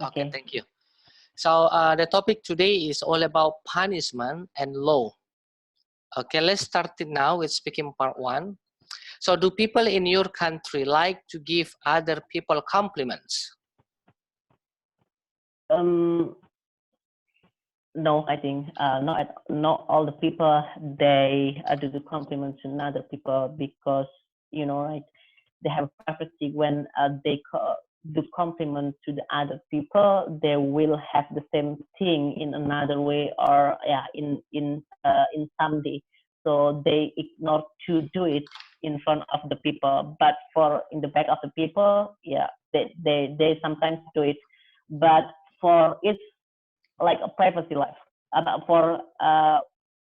Okay, Okay. thank you. So the topic today is all about punishment and law. Okay, let's start it now with speaking part one. So do people in your country like to give other people compliments? No, I think not all the people they do the compliments to other people because right, they have privacy when they do compliments to the other people. They will have the same thing in another way or in some day. So they ignore to do it in front of the people, but for in the back of the people, yeah, they sometimes do it, but for it's like a privacy life. For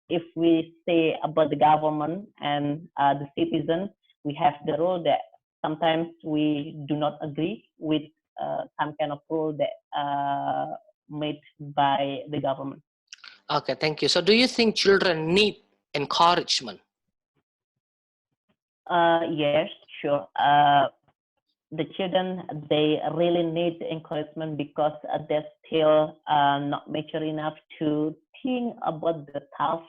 if we say about the government and the citizen, we have the rule that sometimes we do not agree with some kind of rule that made by the government. Okay, thank you. So do you think children need encouragement? Yes, sure. The children, they really need encouragement because they're still not mature enough to think about the tough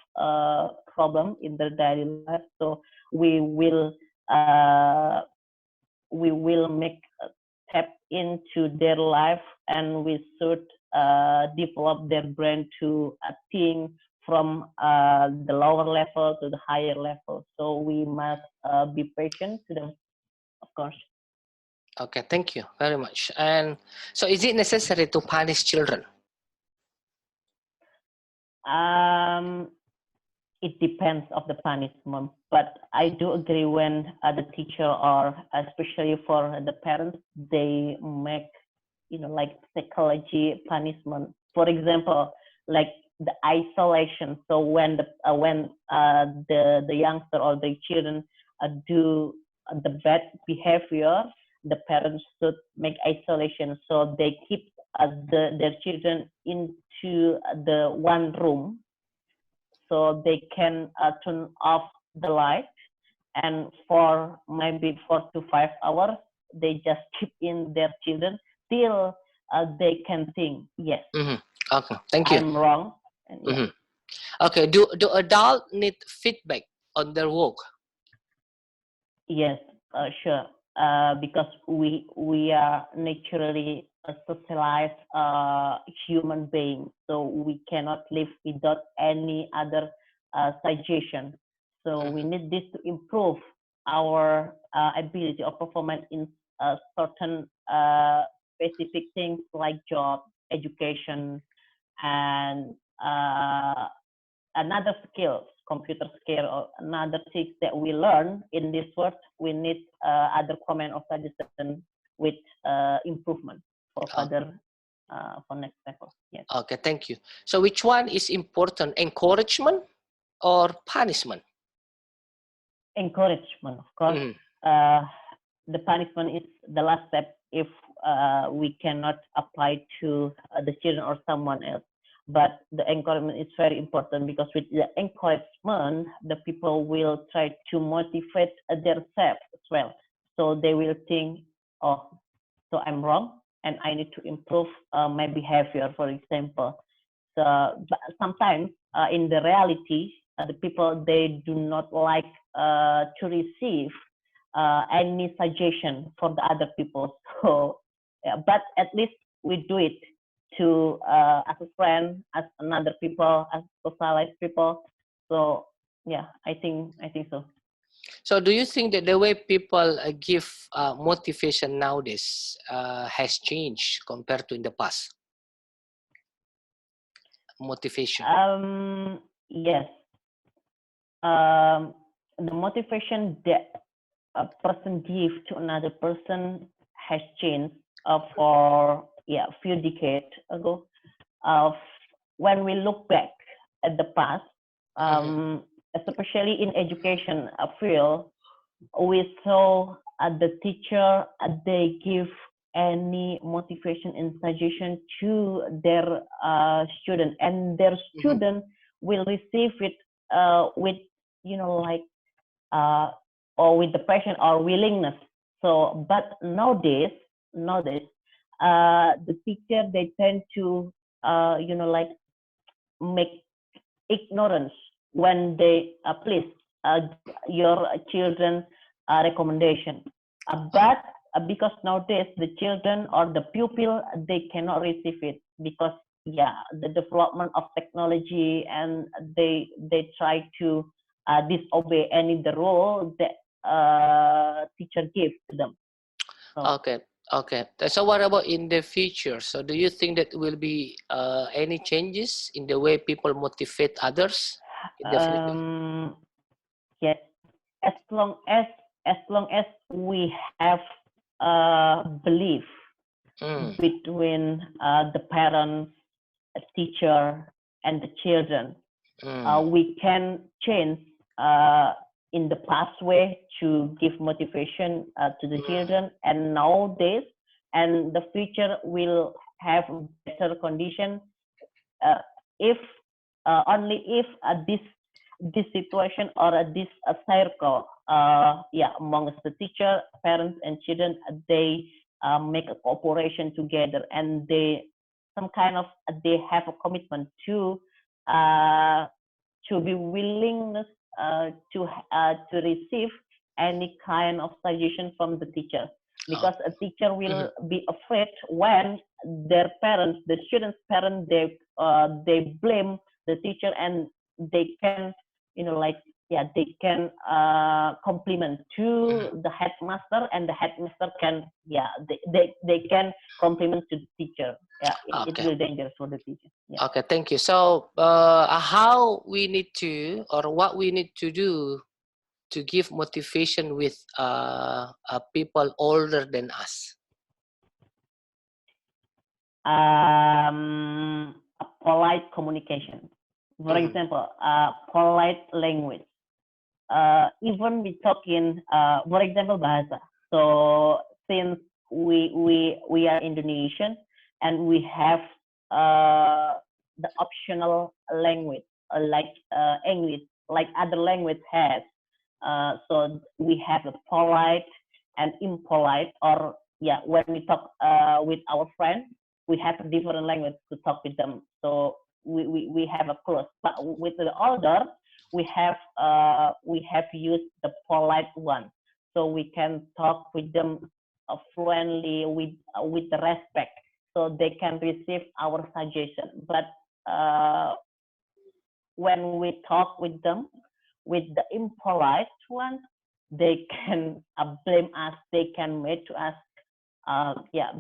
problem in their daily life. So we will make step into their life, and we should develop their brain to think from the lower level to the higher level. So we must be patient to them, of course. Okay, thank you very much. And so is it necessary to punish children? It depends of the punishment, but I do agree when the teacher or especially for the parents, they make like psychology punishment. For example, like the isolation. So when the youngster or the children do the bad behavior, the parents should make isolation. So they keep their children into the one room, so they can turn off the light, and for maybe 4 to 5 hours, they just keep in their children till they can think, yes, Okay, thank you. I'm wrong. And yeah. Okay, do adults need feedback on their work? Yes, sure. Because we are naturally a socialized human being, so we cannot live without any other suggestion. So we need this to improve our ability or performance in certain specific things like job, education, and another skills, computer skill, or another things that we learn in this world. We need other comment or suggestion with improvement for further for next level. Yes. Okay, thank you. So which one is important, encouragement or punishment? Encouragement, of course. The punishment is the last step if we cannot apply to the children or someone else. But the encouragement is very important, because with the encouragement, the people will try to motivate themselves as well. So they will think, oh, so I'm wrong and I need to improve my behavior, for example. So but sometimes in the reality, the people, they do not like to receive any suggestion from the other people. So, yeah, but at least we do it to as a friend, as another people, as socialized people. So yeah, I think so. So do you think that the way people give motivation nowadays has changed compared to in the past? Motivation. Yes. The motivation that a person gives to another person has changed for a few decades ago. When we look back at the past, especially in education field, we saw the teacher, they give any motivation and suggestion to their student, and their student will receive it with like or with the passion or willingness. So but nowadays the teacher, they tend to like make ignorance when they please your children recommendation, but because nowadays the children or the pupil, they cannot receive it because the development of technology, and they try to disobey any the rule that teacher gives to them. So, Okay. So what about in the future? So do you think that will be any changes in the way people motivate others in the future? yes, as long as we have belief between the parents, teacher, and the children, we can change in the past way to give motivation to the children, and nowadays and the future will have better condition if only if this situation or this circle amongst the teacher, parents, and children, they make a cooperation together, and they have a commitment to be willingness to receive any kind of suggestion from the teacher, because a teacher will be afraid when their parents, the students' parents, they blame the teacher, and they can they can compliment to the headmaster, and the headmaster can they can compliment to the teacher. It will dangerous for the teacher. Okay, thank you. So how we need to, or what we need to do to give motivation with people older than us? A polite communication. For example, polite language. Even we talk in, for example, bahasa. So since we are Indonesian, and we have the optional language like English, like other language has. So we have a polite and impolite, or when we talk with our friends, we have a different language to talk with them. So we have a close, but with the older, we have used the polite one, so we can talk with them fluently with the respect, so they can receive our suggestion. But when we talk with them with the impolite one, they can blame us, they can make to us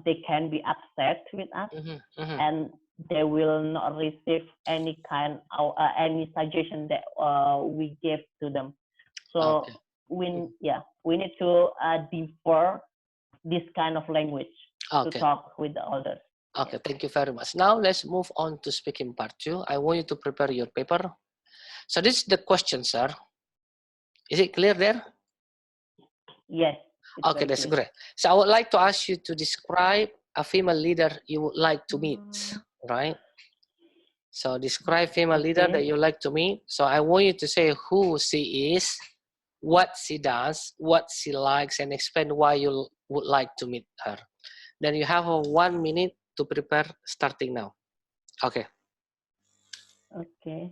they can be upset with us, and they will not receive any kind of any suggestion that we give to them. So we need to defer this kind of language to talk with the others. Okay, thank you very much. Now let's move on to speaking part 2. I want you to prepare your paper. So this is the question, sir. Is it clear there? Yes. Okay, that's great. So I would like to ask you to describe a female leader you would like to meet, right? So describe female leader that you like to meet. So I want you to say who she is, what she does, what she likes, and explain why you would like to meet her. Then you have 1 minute to prepare starting now. Okay. Okay.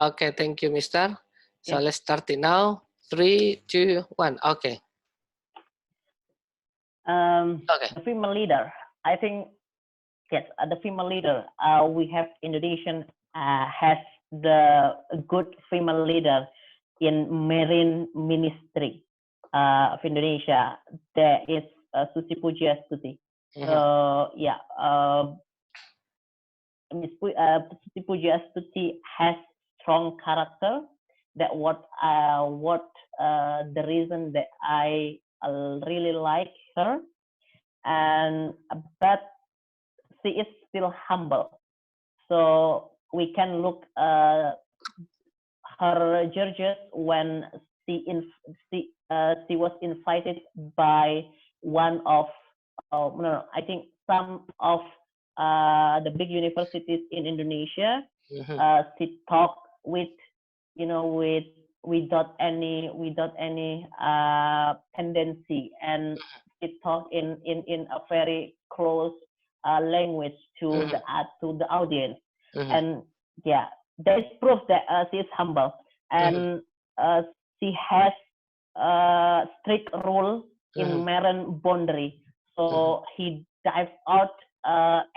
Okay, thank you, mister. So let's start it now. 3, 2, 1. Okay. The female leader, I think yes, the female leader. We have Indonesian has the good female leader in marine ministry of Indonesia. There is Susi Pujiastuti. Yeah, Susi Pujiastuti has strong character. That what the reason that I really like her, and but she is still humble. So we can look her judges when she was invited by one of no, I think some of the big universities in Indonesia. She talked with without any tendency, and she talked in a very close language to the audience. And yeah, that is proof that she is humble, and she has strict rule in marine boundary. So he dives out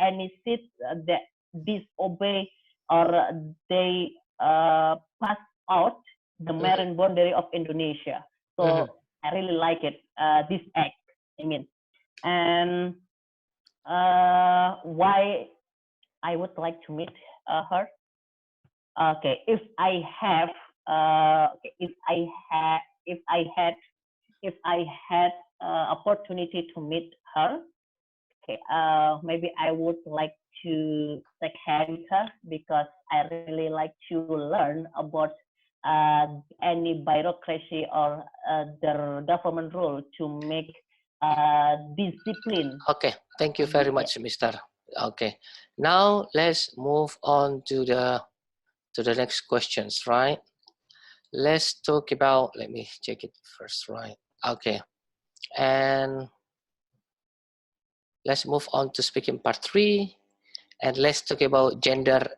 any seats that disobey or they pass out the marine boundary of Indonesia. So I really like it, this act, I mean. And why I would like to meet her? Okay, if I had opportunity to meet her, okay, maybe I would like to take hand with her, because I really like to learn about any bureaucracy or the government rule to make discipline. Okay, thank you very much, Mr. Okay, now let's move on to the next questions, right? Let's talk about, let me check it first, right? Okay, and let's move on to speaking part 3, and let's talk about gender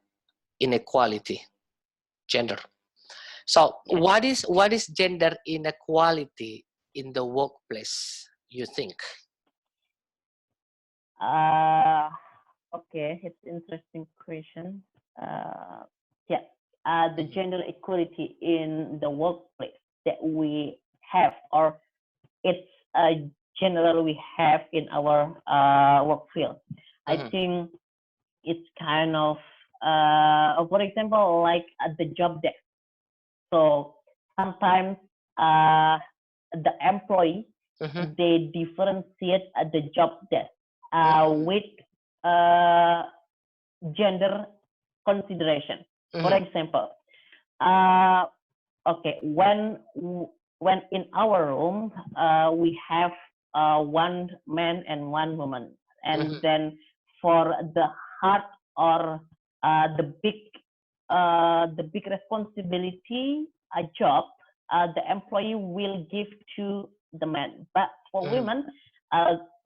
inequality. Gender. So what is gender inequality in the workplace, you think? Okay, it's interesting question. Yeah, the gender equality in the workplace that we have, or it's general we have in our work field. I think it's kind of, for example, like the job desk. So sometimes the employee they differentiate the job desk with gender consideration. For example, okay, when in our room we have one man and one woman, and then for the hard or the big responsibility job, the employee will give to the man. But for women,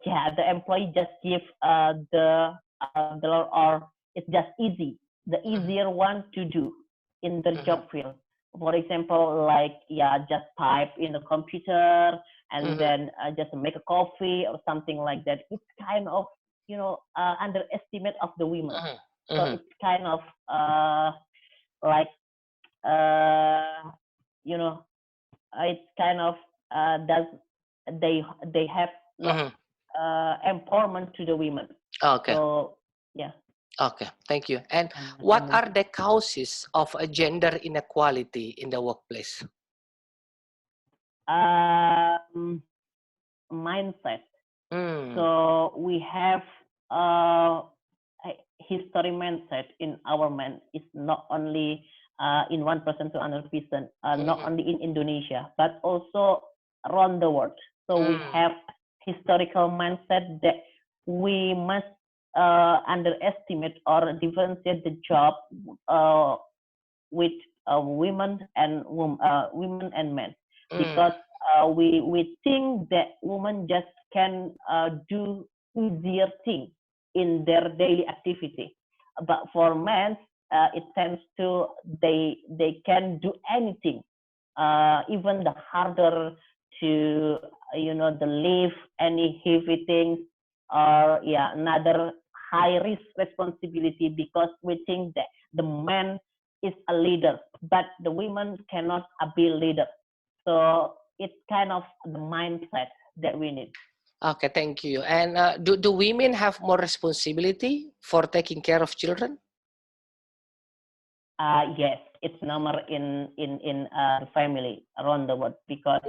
yeah, the employee just give or it's just easy, the easier one to do in the job field. For example, like just type in the computer and then just make a coffee or something like that. It's kind of underestimate of the women. So it's kind of like it's kind of does they have not empowerment to the women. Okay. So yeah. Okay, thank you. And what are the causes of a gender inequality in the workplace? Mindset. So we have history mindset in our mind. It's not only in one person to another person, not only in Indonesia, but also around the world. So we have historical mindset that we must underestimate or differentiate the job with women and men, because we think that women just can do easier things in their daily activity, but for men it tends to they can do anything, even the harder to the lift any heavy things, or another high risk responsibility because we think that the man is a leader, but the women cannot be leader. So it's kind of the mindset that we need. Okay, thank you. And do women have more responsibility for taking care of children? Yes, it's normal in the family around the world because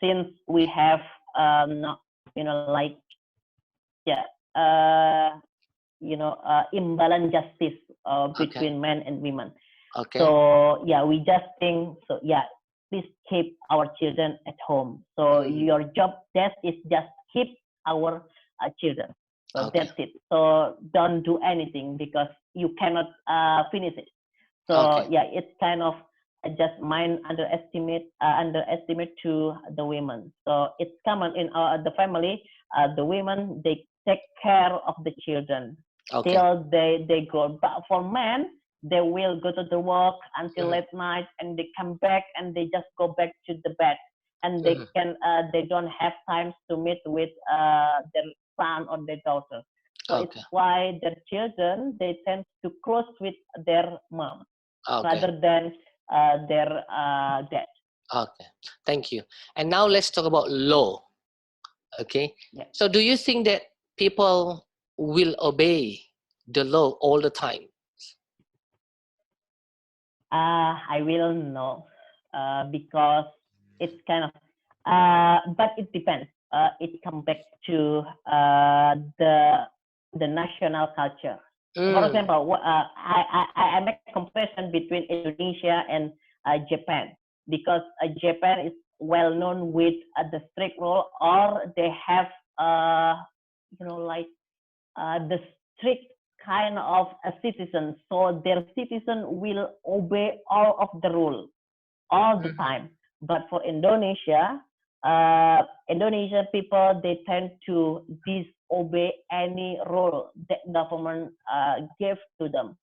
since we have not, like, yeah, imbalance justice between men and women. Okay. So yeah, we just think so. Yeah, please keep our children at home. So your job that is just keep our children. So that's it. So don't do anything because you cannot finish it. So yeah, it's kind of just mind underestimate to the women. So it's common in the family. The women, they take care of the children till they grow. But for men, they will go to the work until late night and they come back and they just go back to the bed and they don't have time to meet with their son or their daughter. So it's why their children, they tend to close with their mom rather than their dad. Okay, thank you. And now let's talk about law. Okay. Yeah. So do you think that people will obey the law all the time? I will know because it's kind of, but it depends. It comes back to the national culture. For example, I make a comparison between Indonesia and Japan because Japan is well known with the strict rule, or they have the strict kind of a citizen, so their citizen will obey all of the rule all the time. But for Indonesia, Indonesian people, they tend to disobey any rule that government gave to them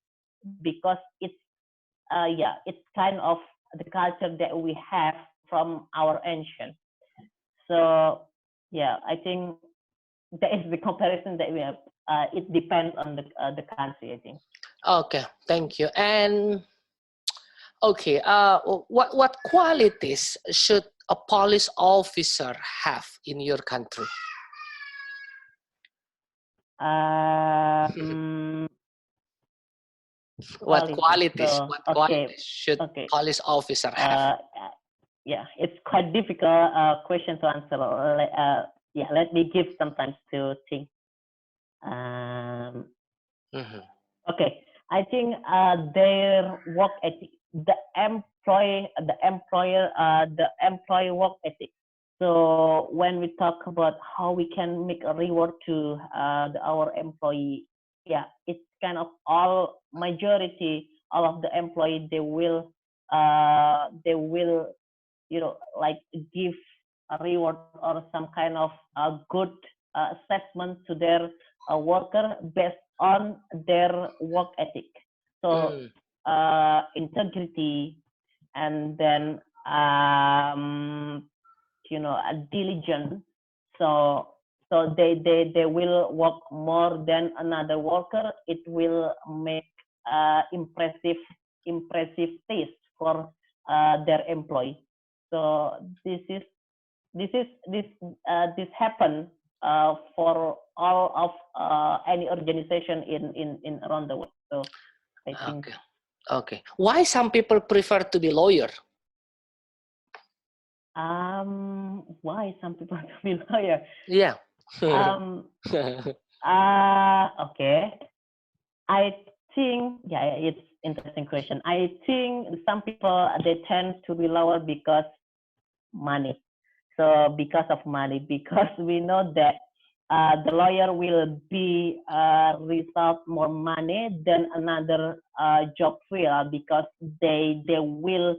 because it's it's kind of the culture that we have from our ancient. So yeah, I think that is the comparison that we have. It depends on the country, I think. Okay, thank you. And okay, what qualities should a police officer have in your country? What qualities should police officer have? Yeah, it's quite difficult question to answer. Yeah, let me give some time to think. Okay, I think their work ethic, the employee work ethic. So when we talk about how we can make a reward to our employee, yeah, it's kind of all of the employee, they will like give a reward or some kind of good assessment to their worker based on their work ethic. So integrity, and then diligence. So they will work more than another worker. It will make impressive taste for their employee. So this happen for all of any organization in around the world. So I think. Okay. Why some people prefer to be lawyer? Why some people to be lawyer? Yeah. Okay. I think, yeah, it's interesting question. I think some people, they tend to be lawyer because money. So because of money, because we know that the lawyer will be result more money than another job field because they will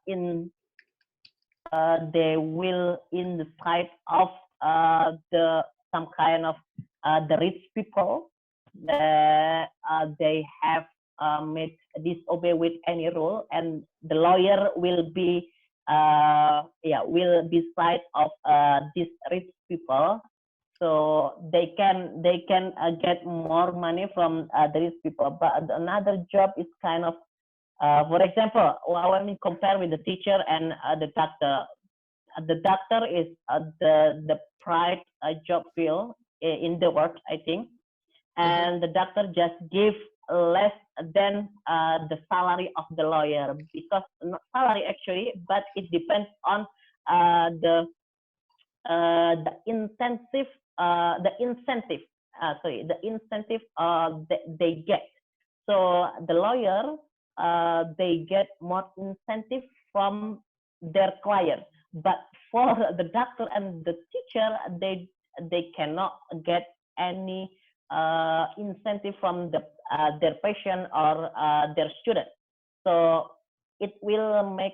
in the side of some kind of the rich people that they have made disobey with any rule, and the lawyer will be side of these rich people. So they can get more money from these people. But another job is kind of, for example, when we compare with the teacher and the doctor is the pride job field in the world, I think, and the doctor just give less than the salary of the lawyer, because not salary actually, but it depends on the incentive they get. So the lawyer, they get more incentive from their client, but for the doctor and the teacher, they cannot get any incentive from their patient or their student. So it will make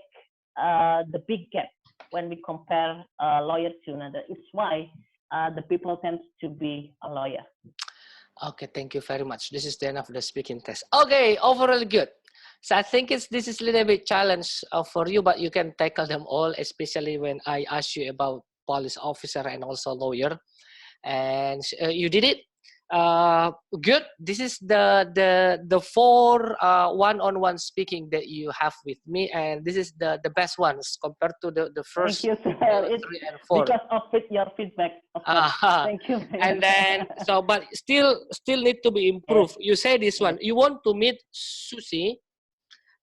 the big gap when we compare a lawyer to another. It's why the people tend to be a lawyer. Okay, thank you very much. This is the end of the speaking test. Okay, overall good. So I think this is a little bit challenge for you, but you can tackle them all, especially when I ask you about police officer and also lawyer, and you did it. Good. This is the four one-on-one speaking that you have with me, and this is the best ones compared to the first. Thank you, sir. 3 and 4. Because of your feedback. Of Thank you. And then but still need to be improved. Yes. You say this one. You want to meet Susi,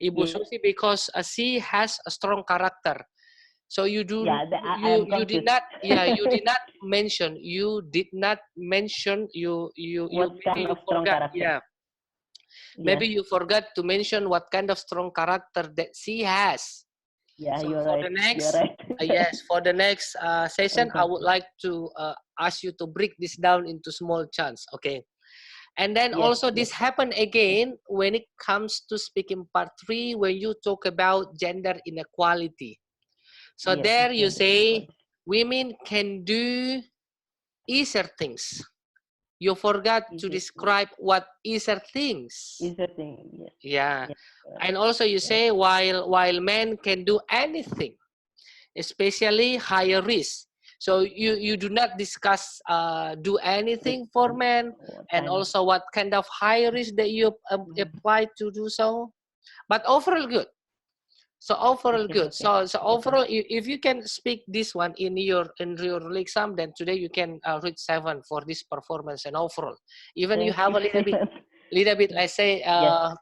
Ibu Susi, because she has a strong character. So you do. Yeah, you did not. Yeah, you did not mention. You did not mention. You kind of strong forgot. Character? Yeah. Maybe you forgot to mention what kind of strong character that she has. Yeah, so you're for right. The next, you're right. yes, for the next session, I would like to ask you to break this down into small chunks. Okay. And then also this happened again when it comes to speaking part 3, when you talk about gender inequality. So there you say women can do easier things. You forgot to describe what easier things. Easier thing, yes. Yeah. And also you say while men can do anything, especially higher risk. So you do not discuss do anything for men, and also what kind of high risk that you apply to do so. But overall good. So overall good. So overall, if you can speak this one in your exam, then today you can reach 7 for this performance and overall. Even you have a little bit, let's say,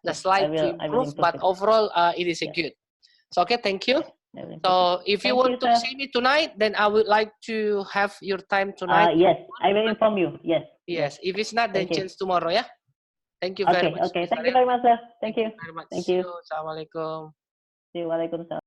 the slide to improve, but overall it is a good. So okay, thank you. So if you want to see me tonight, then I would like to have your time tonight. Yes, I will inform you. Yes. Yes. If it's not, then change tomorrow. Yeah. Thank you very much. Okay. Thank you very much, sir. Thank you. Very much. Thank you. Assalamualaikum. Waalaikumsalam.